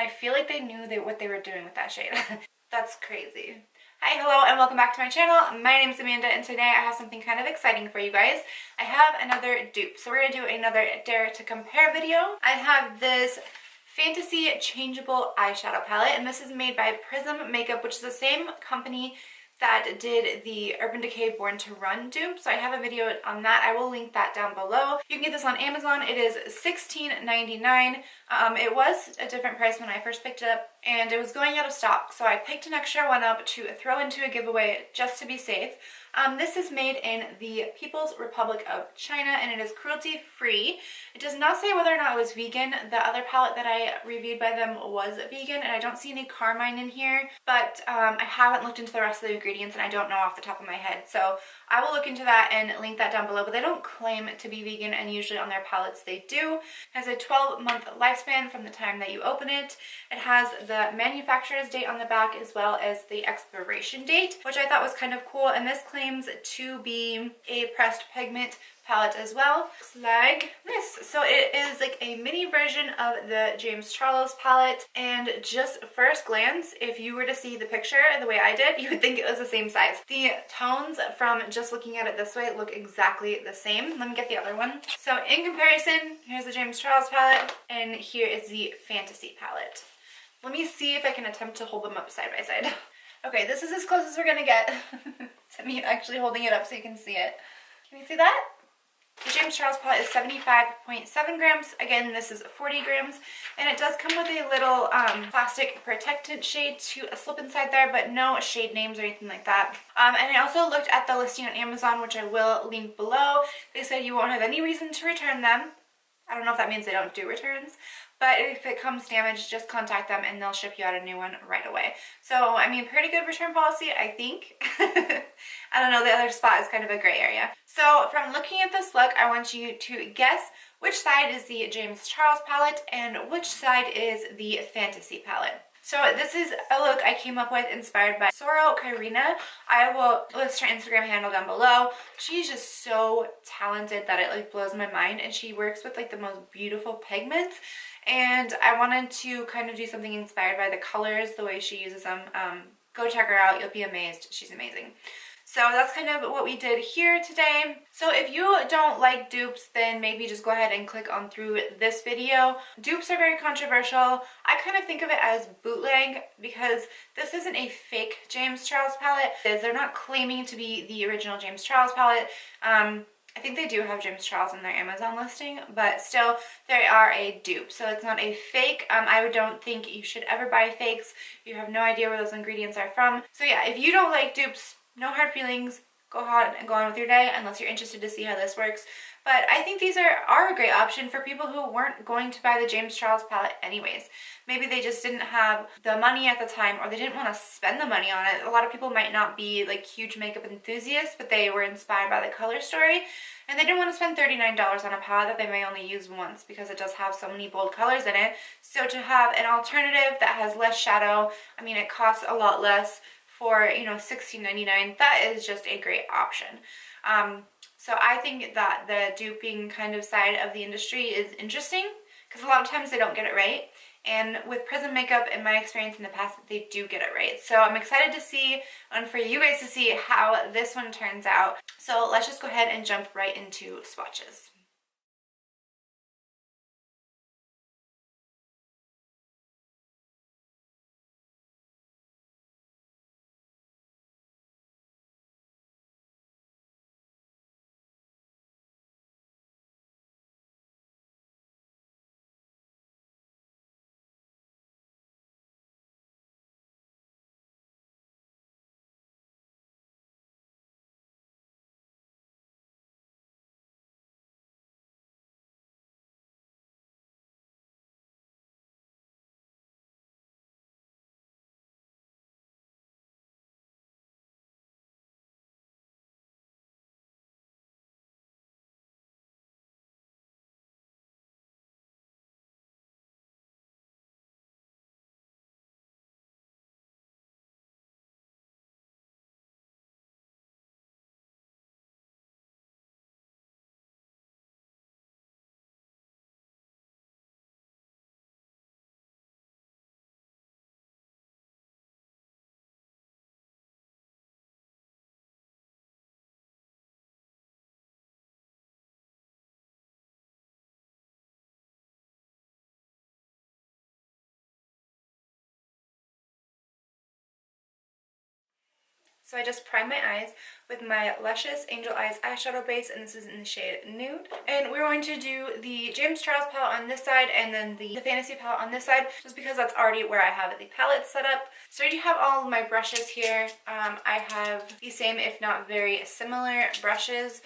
I feel like they knew what they were doing with that shade. That's crazy. Hi, hello, and welcome back to my channel. My name is Amanda, and today I have something kind of exciting for you guys. I have another dupe, so we're going to do another Dare to Compare video. I have this Fantasy Changeable eyeshadow palette, and this is made by Prism Makeup, which is the same company that did the Urban Decay Born to Run dupe. So I have a video on that. I will link that down below. You can get this on Amazon. It is $16.99. It was a different price when I first picked it up, and it was going out of stock. So I picked an extra one up to throw into a giveaway just to be safe. This is made in the People's Republic of China, and it is cruelty-free. It does not say whether or not it was vegan. The other palette that I reviewed by them was vegan, and I don't see any carmine in here, but I haven't looked into the rest of the ingredients, and I don't know off the top of my head. So I will look into that and link that down below, but they don't claim to be vegan, and usually on their palettes they do. It has a 12-month lifespan from the time that you open it. It has the manufacturer's date on the back as well as the expiration date, which I thought was kind of cool, and this claims to be a pressed pigment palette as well. Looks like this. So it is like a mini version of the James Charles palette, and just first glance, if you were to see the picture the way I did, you would think it was the same size. The tones from just looking at it this way look exactly the same. Let me get the other one. So in comparison, here's the James Charles palette, and here is the Fantasy palette. Let me see if I can attempt to hold them up side by side. Okay, this is as close as we're gonna get to me actually holding it up so you can see it. Can you see that? The James Charles palette is 75.7 grams. Again, this is 40 grams. And it does come with a little plastic protectant shade to slip inside there, but no shade names or anything like that. And I also looked at the listing on Amazon, which I will link below. They said you won't have any reason to return them. I don't know if that means they don't do returns, but if it comes damaged, just contact them and they'll ship you out a new one right away. So, I mean, pretty good return policy, I think. I don't know, the other spot is kind of a gray area. So, from looking at this look, I want you to guess which side is the James Charles palette and which side is the Fantasy palette. So this is a look I came up with inspired by Soro Kairina. I will list her Instagram handle down below. She's just so talented that it like blows my mind, and she works with like the most beautiful pigments. And I wanted to kind of do something inspired by the colors, the way she uses them. Go check her out. You'll be amazed. She's amazing. So that's kind of what we did here today. So if you don't like dupes, then maybe just go ahead and click on through this video. Dupes are very controversial. I kind of think of it as bootleg because this isn't a fake James Charles palette. They're not claiming to be the original James Charles palette. I think they do have James Charles in their Amazon listing, but still, they are a dupe. So it's not a fake. I don't think you should ever buy fakes. You have no idea where those ingredients are from. So yeah, if you don't like dupes, no hard feelings. Go ahead and go on with your day unless you're interested to see how this works. But I think these are a great option for people who weren't going to buy the James Charles palette anyways. Maybe they just didn't have the money at the time, or they didn't want to spend the money on it. A lot of people might not be like huge makeup enthusiasts, but they were inspired by the color story, and they didn't want to spend $39 on a palette that they may only use once because it does have so many bold colors in it. So to have an alternative that has less shadow, I mean, it costs a lot less for, you know, $16.99, that is just a great option. So I think that the duping kind of side of the industry is interesting because a lot of times they don't get it right. And with Prism Makeup, in my experience in the past, they do get it right. So I'm excited to see, and for you guys to see how this one turns out. So let's just go ahead and jump right into swatches. So I just primed my eyes with my Luscious Angel Eyes eyeshadow base, and this is in the shade Nude. And we're going to do the James Charles palette on this side and then the Fantasy palette on this side, just because that's already where I have the palette set up. So I do have all of my brushes here. I have the same, if not very similar brushes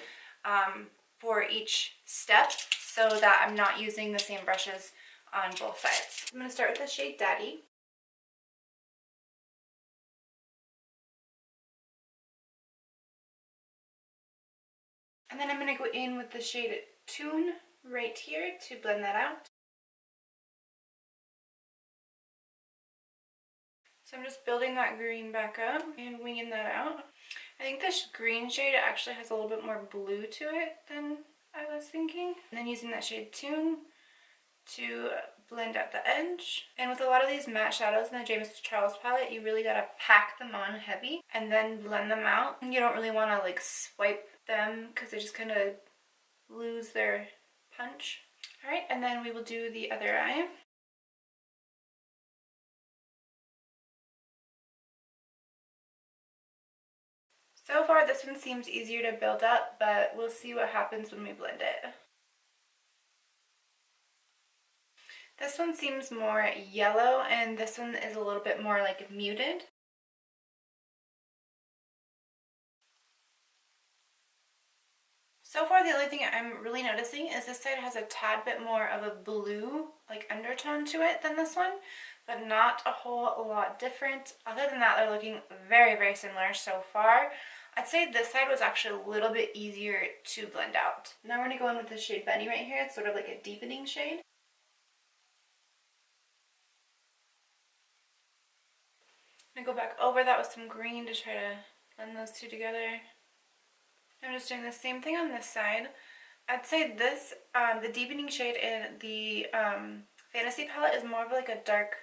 for each step, so that I'm not using the same brushes on both sides. I'm going to start with the shade Daddy. And then I'm going to go in with the shade Tune right here to blend that out. So I'm just building that green back up and winging that out. I think this green shade actually has a little bit more blue to it than I was thinking. And then using that shade Tune to blend out the edge. And with a lot of these matte shadows in the James Charles palette, you really gotta pack them on heavy and then blend them out. You don't really want to like swipe them because they just kind of lose their punch. Alright, and then we will do the other eye. So far this one seems easier to build up, but we'll see what happens when we blend it. This one seems more yellow, and this one is a little bit more like muted. So far the only thing I'm really noticing is this side has a tad bit more of a blue like undertone to it than this one, but not a whole lot different. Other than that, they're looking very, very similar so far. I'd say this side was actually a little bit easier to blend out. Now we're going to go in with the shade Benny right here. It's sort of like a deepening shade. I'm going to go back over that with some green to try to blend those two together. I'm just doing the same thing on this side. I'd say this, the deepening shade in the Fantasy palette is more of like a dark,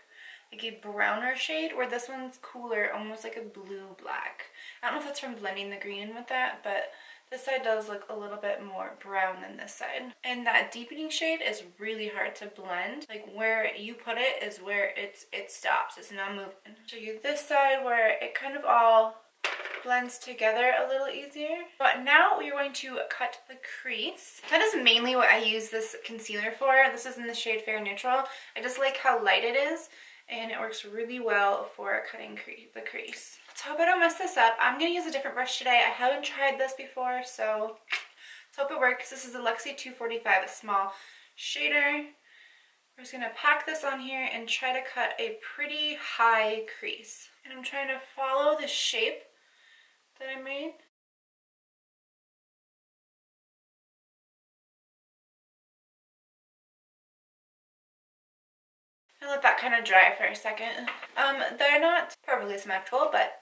like a browner shade, where this one's cooler, almost like a blue-black. I don't know if that's from blending the green in with that, but this side does look a little bit more brown than this side. And that deepening shade is really hard to blend. Like where you put it is where it stops. It's not moving. I'll show you this side where it kind of all blends together a little easier. But now we're going to cut the crease. That is mainly what I use this concealer for. This is in the shade Fair Neutral. I just like how light it is, and it works really well for cutting the crease. Let's hope I don't mess this up. I'm going to use a different brush today. I haven't tried this before, so let's hope it works. This is a Luxie 245, a small shader. We're just going to pack this on here and try to cut a pretty high crease. And I'm trying to follow the shape that I made. I let that kind of dry for a second. They're not perfectly symmetrical, but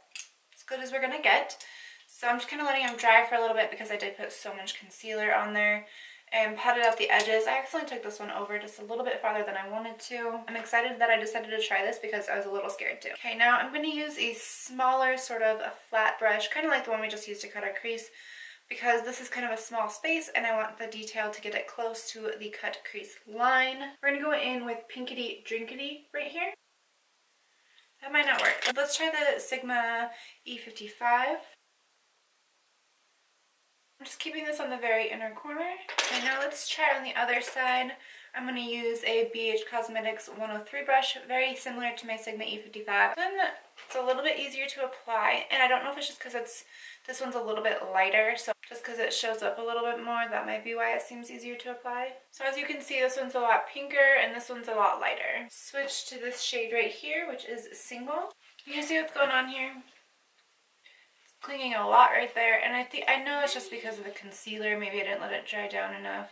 as good as we're gonna get. So I'm just kind of letting them dry for a little bit because I did put so much concealer on there and patted out the edges. I actually took this one over just a little bit farther than I wanted to. I'm excited that I decided to try this because I was a little scared too. Okay, now I'm going to use a smaller sort of a flat brush, kind of like the one we just used to cut our crease, because this is kind of a small space and I want the detail to get it close to the cut crease line. We're going to go in with Pinkity Drinkity right here. That might not work. Let's try the Sigma E55. I'm just keeping this on the very inner corner. And now let's try on the other side. I'm going to use a BH Cosmetics 103 brush, very similar to my Sigma E55. Then it's a little bit easier to apply, and I don't know if it's just because this one's a little bit lighter, so just because it shows up a little bit more, that might be why it seems easier to apply. So as you can see, this one's a lot pinker and this one's a lot lighter. Switch to this shade right here, which is Single. You can see what's going on here. Clinging a lot right there, and I know it's just because of the concealer. Maybe I didn't let it dry down enough.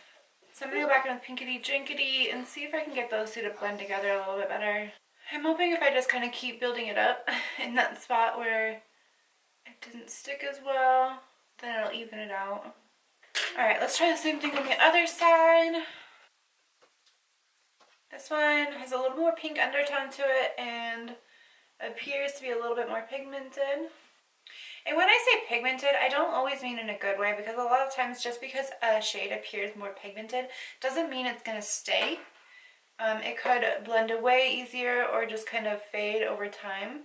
So I'm going to go back in with Pinkity Drinkity and see if I can get those two to blend together a little bit better. I'm hoping if I just kind of keep building it up in that spot where it didn't stick as well, then it'll even it out. Alright, let's try the same thing on the other side. This one has a little more pink undertone to it and appears to be a little bit more pigmented. And when I say pigmented, I don't always mean in a good way, because a lot of times just because a shade appears more pigmented doesn't mean it's going to stay. It could blend away easier or just kind of fade over time.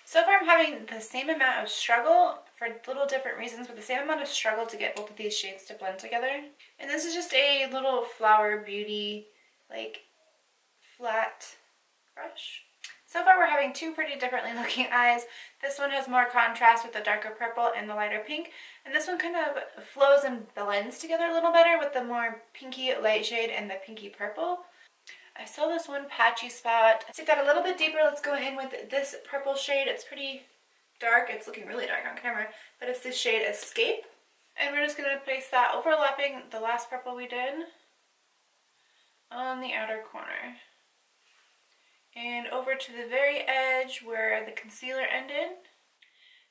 So far I'm having the same amount of struggle for little different reasons, but the same amount of struggle to get both of these shades to blend together. And this is just a little Flower Beauty, like, flat brush. So far we're having two pretty differently looking eyes. This one has more contrast with the darker purple and the lighter pink, and this one kind of flows and blends together a little better with the more pinky light shade and the pinky purple. I saw this one patchy spot. Let's take that a little bit deeper. Let's go in with this purple shade. It's pretty dark. It's looking really dark on camera, but it's this shade Escape. And we're just going to place that overlapping the last purple we did on the outer corner. And over to the very edge where the concealer ended.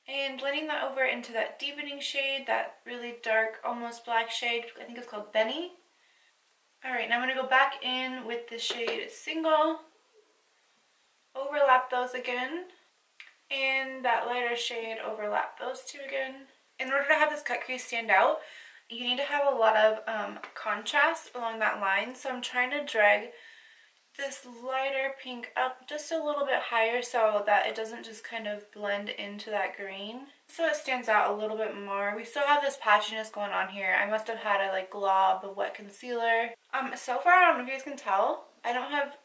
And blending that over into that deepening shade, that really dark, almost black shade. I think it's called Benny. Alright, now I'm going to go back in with the shade Single. Overlap those again. And that lighter shade, overlap those two again. In order to have this cut crease stand out, you need to have a lot of contrast along that line. So I'm trying to drag this lighter pink up just a little bit higher so that it doesn't just kind of blend into that green. So it stands out a little bit more. We still have this patchiness going on here. I must have had a like glob of wet concealer. So far, I don't know if you guys can tell, I have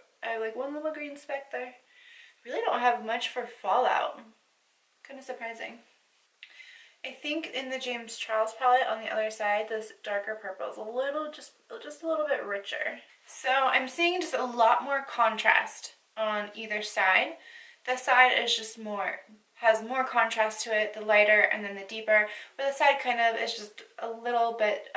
like one little green speck there. Really don't have much for fallout. Kind of surprising. I think in the James Charles palette on the other side, this darker purple is a little, just a little bit richer. So I'm seeing just a lot more contrast on either side. This side is just has more contrast to it, the lighter and then the deeper. But the side kind of is just a little bit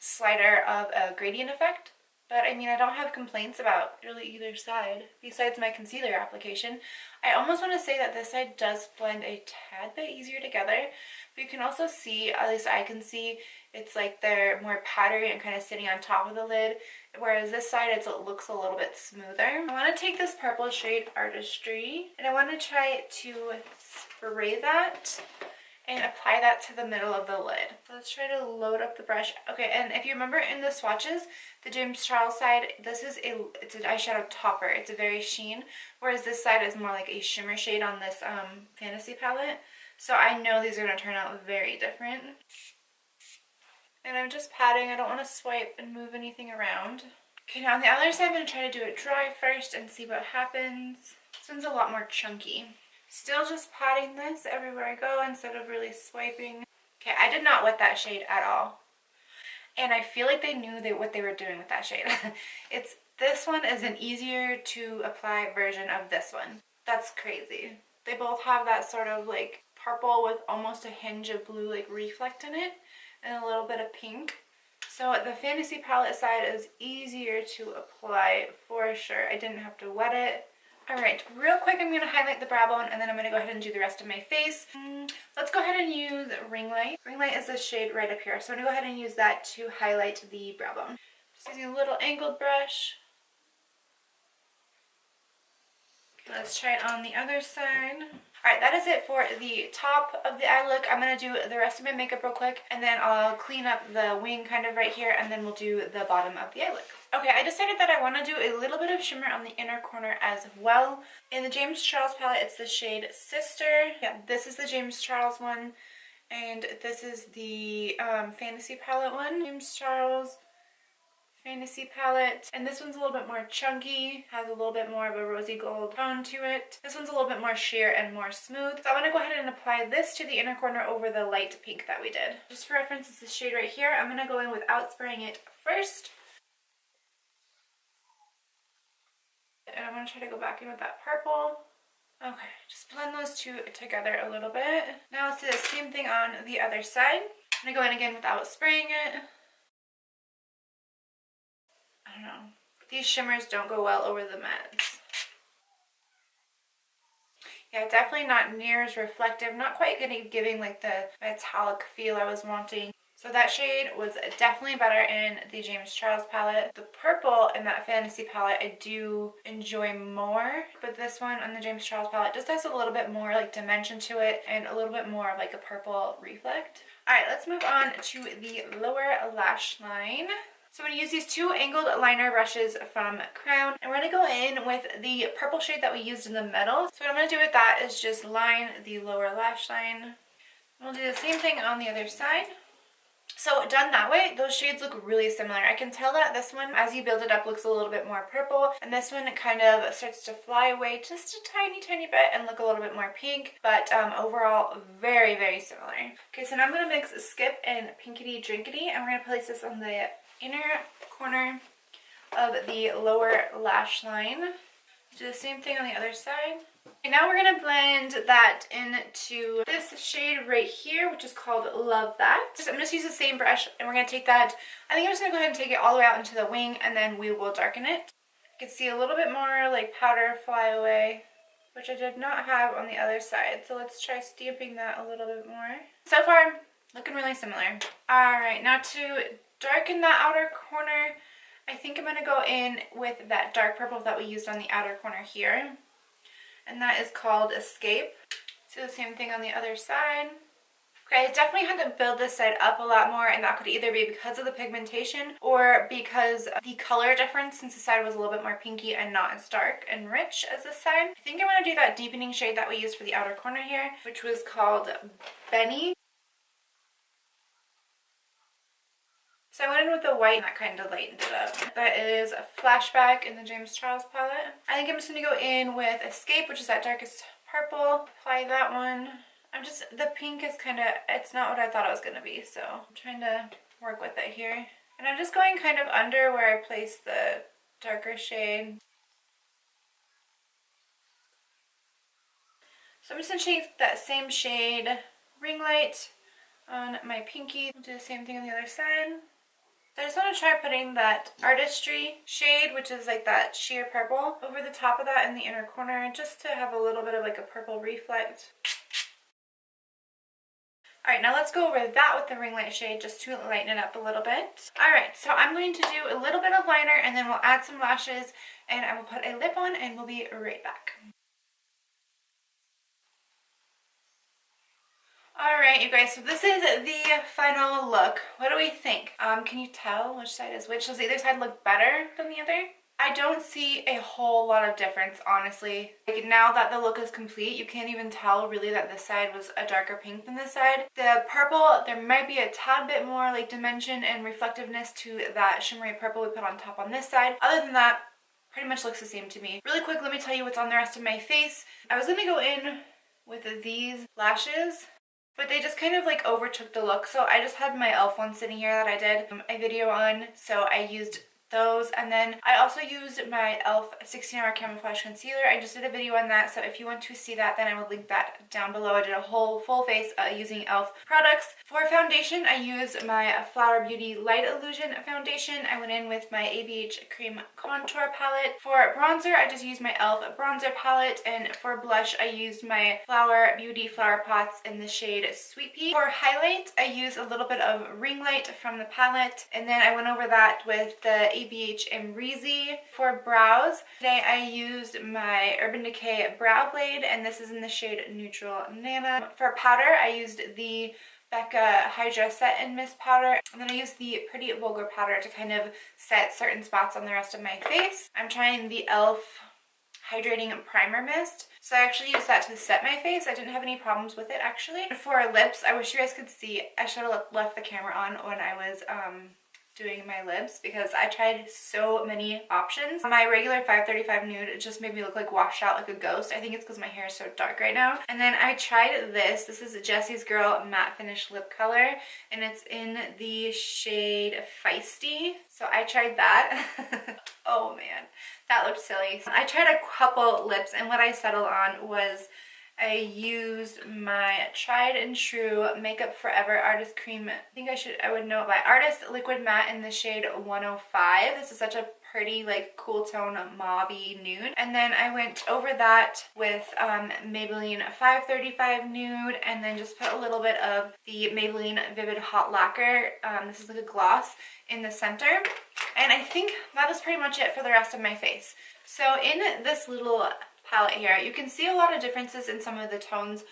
slighter of a gradient effect. But I mean, I don't have complaints about really either side besides my concealer application. I almost want to say that this side does blend a tad bit easier together. But you can also see, at least I can see, it's like they're more powdery and kind of sitting on top of the lid. Whereas this side, it looks a little bit smoother. I want to take this purple shade Artistry and I want to try to spray that and apply that to the middle of the lid. Let's try to load up the brush. Okay, and if you remember in the swatches, the James Charles side, it's an eyeshadow topper. It's a very sheen, whereas this side is more like a shimmer shade on this Fantasy palette. So I know these are going to turn out very different. And I'm just patting. I don't want to swipe and move anything around. Okay, now on the other side, I'm going to try to do it dry first and see what happens. This one's a lot more chunky. Still just patting this everywhere I go instead of really swiping. Okay, I did not wet that shade at all. And I feel like they knew what they were doing with that shade. This one is an easier to apply version of this one. That's crazy. They both have that sort of like purple with almost a hinge of blue like reflect in it and a little bit of pink. So the Fantasy palette side is easier to apply for sure. I didn't have to wet it. Alright, real quick I'm going to highlight the brow bone and then I'm going to go ahead and do the rest of my face. Let's go ahead and use Ring Light. Ring Light is this shade right up here. So I'm going to go ahead and use that to highlight the brow bone. Just using a little angled brush. Let's try it on the other side. Alright, that is it for the top of the eye look. I'm going to do the rest of my makeup real quick and then I'll clean up the wing kind of right here and then we'll do the bottom of the eye look. Okay, I decided that I want to do a little bit of shimmer on the inner corner as well. In the James Charles palette, it's the shade Sister. Yeah, this is the James Charles one and this is the Fantasy palette one. James Charles Fantasy palette, and this one's a little bit more chunky, has a little bit more of a rosy gold tone to it. This one's a little bit more sheer and more smooth. So I'm going to go ahead and apply this to the inner corner over the light pink that we did. Just for reference, it's this shade right here. I'm going to go in without spraying it first. And I'm going to try to go back in with that purple. Okay, just blend those two together a little bit. Now let's do the same thing on the other side. I'm going to go in again without spraying it. I don't know. These shimmers don't go well over the mattes. Yeah, definitely not near as reflective. Not quite giving like the metallic feel I was wanting. So that shade was definitely better in the James Charles palette. The purple in that Fantasy palette I do enjoy more. But this one on the James Charles palette just has a little bit more like dimension to it and a little bit more of like a purple reflect. Alright, let's move on to the lower lash line. So I'm going to use these two angled liner brushes from Crown, and we're going to go in with the purple shade that we used in the middle. So what I'm going to do with that is just line the lower lash line. We'll do the same thing on the other side. So done that way, those shades look really similar. I can tell that this one, as you build it up, looks a little bit more purple, and this one kind of starts to fly away just a tiny bit and look a little bit more pink, but overall very, very similar. Okay, so now I'm going to mix Skip and Pinkity Drinkity, and we're going to place this on the inner corner of the lower lash line. Do the same thing on the other side. And now we're going to blend that into this shade right here, which is called Love That. So I'm just use the same brush, and we're going to take that, I think I'm just going to go ahead and take it all the way out into the wing, and then we will darken it. You can see a little bit more like powder fly away, which I did not have on the other side. So let's try stamping that a little bit more. So far, looking really similar. Alright, now to darken that outer corner, I think I'm going to go in with that dark purple that we used on the outer corner here. And that is called Escape. So the same thing on the other side. Okay, I definitely had to build this side up a lot more, and that could either be because of the pigmentation or because of the color difference, since the side was a little bit more pinky and not as dark and rich as this side. I think I'm going to do that deepening shade that we used for the outer corner here, which was called Benny. So I went in with the white, and that kind of lightened it up. That is a Flashback in the James Charles palette. I think I'm just going to go in with Escape, which is that darkest purple. Apply that one. The pink is kind of, it's not what I thought it was going to be, so I'm trying to work with it here. And I'm just going kind of under where I placed the darker shade. So I'm just going to take that same shade, Ring Light, on my pinky. I'll do the same thing on the other side. So I just want to try putting that Artistry shade, which is like that sheer purple, over the top of that in the inner corner, just to have a little bit of like a purple reflect. Alright, now let's go over that with the Ring Light shade just to lighten it up a little bit. Alright, so I'm going to do a little bit of liner, and then we'll add some lashes, and I will put a lip on, and we'll be right back. Alright, you guys, so this is the final look. What do we think? Can you tell which side is which? Does either side look better than the other? I don't see a whole lot of difference, honestly. Like, now that the look is complete, you can't even tell really that this side was a darker pink than this side. The purple, there might be a tad bit more like dimension and reflectiveness to that shimmery purple we put on top on this side. Other than that, pretty much looks the same to me. Really quick, let me tell you what's on the rest of my face. I was gonna go in with these lashes, but they just kind of like overtook the look. So I just had my e.l.f. one sitting here that I did a video on. So I used those, and then I also used my e.l.f. 16-hour camouflage concealer. I just did a video on that, so if you want to see that, then I will link that down below. I did a whole full face using e.l.f. products. For foundation, I used my Flower Beauty Light Illusion foundation. I went in with my ABH Cream Contour palette. For bronzer, I just used my e.l.f. bronzer palette, and for blush, I used my Flower Beauty Flower Pots in the shade Sweet Pea. For highlight, I used a little bit of Ring Light from the palette, and then I went over that with the ABH Emreezy. For brows, today I used my Urban Decay Brow Blade, and this is in the shade Neutral Nana. For powder, I used the Becca Hydra Set and Mist powder, and then I used the Pretty Vulgar powder to kind of set certain spots on the rest of my face. I'm trying the e.l.f. Hydrating Primer Mist. So I actually used that to set my face. I didn't have any problems with it, actually. For lips, I wish you guys could see, I should have left the camera on when I was doing my lips, because I tried so many options. My regular 535 nude, it just made me look like washed out like a ghost. I think it's because my hair is so dark right now. And then I tried this. This is Jessie's Girl Matte Finish Lip Color, and it's in the shade Feisty. So I tried that. Oh man, that looked silly. I tried a couple lips, and what I settled on was I used my tried and true Makeup Forever Artist Cream. I would know it by Artist Liquid Matte in the shade 105. This is such a pretty, like, cool tone mauve-y nude. And then I went over that with Maybelline 535 nude, and then just put a little bit of the Maybelline Vivid Hot Lacquer. This is like a gloss in the center. And I think that is pretty much it for the rest of my face. So in this little palette here, you can see a lot of differences in some of the tones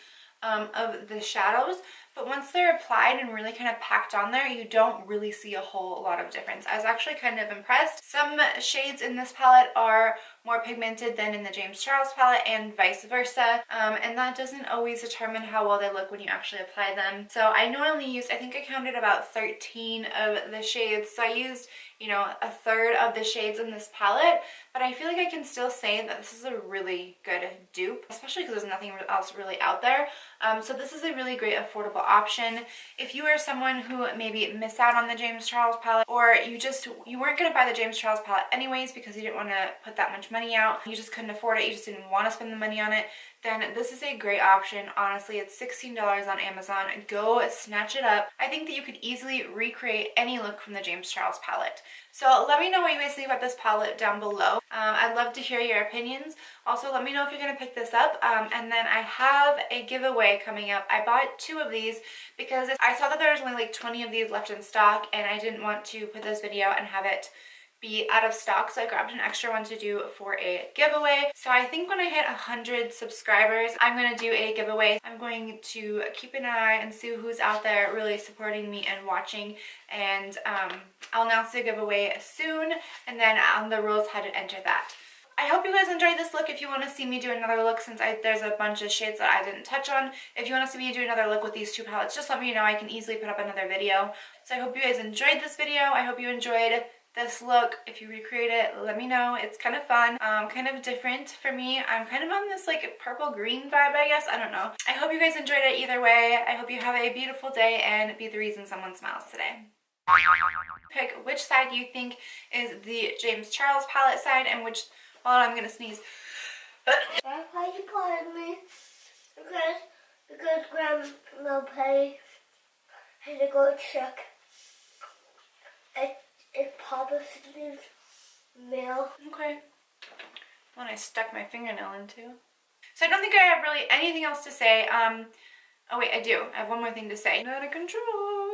of the shadows, but once they're applied and really kind of packed on there, you don't really see a whole lot of difference. I was actually kind of impressed. Some shades in this palette are more pigmented than in the James Charles palette and vice versa, and that doesn't always determine how well they look when you actually apply them. So I normally use, I think I counted about 13 of the shades, so I used, you know, a third of the shades in this palette, but I feel like I can still say that this is a really good dupe, especially because there's nothing else really out there. So this is a really great affordable option. If you are someone who maybe missed out on the James Charles palette, or you weren't going to buy the James Charles palette anyways because you didn't want to put that much money out, you just couldn't afford it, you just didn't want to spend the money on it, then this is a great option. Honestly, it's $16 on Amazon. Go snatch it up. I think that you could easily recreate any look from the James Charles palette. So let me know what you guys think about this palette down below. I'd love to hear your opinions. Also, let me know if you're going to pick this up. And then I have a giveaway coming up. I bought 2 of these because I saw that there was only like 20 of these left in stock, and I didn't want to put this video and have it be out of stock, so I grabbed an extra one to do for a giveaway. So I think when I hit 100 subscribers, I'm going to do a giveaway. I'm going to keep an eye and see who's out there really supporting me and watching, and I'll announce the giveaway soon, and then on the rules how to enter that. I hope you guys enjoyed this look. If you want to see me do another look, since there's a bunch of shades that I didn't touch on, if you want to see me do another look with these 2 palettes, just let me know. I can easily put up another video. So I hope you guys enjoyed this video. I hope you enjoyed this look. If you recreate it, let me know. It's kind of fun, kind of different for me. I'm kind of on this like purple green vibe, I guess. I don't know. I hope you guys enjoyed it either way. I hope you have a beautiful day and be the reason someone smiles today. Pick which side you think is the James Charles palette side and which, hold on, I'm gonna sneeze. Why you pardon me? Because Grandma Pay had to go check if Papa's mail. Okay. One I stuck my fingernail into. So I don't think I have really anything else to say. Oh wait, I do. I have one more thing to say. Out of control.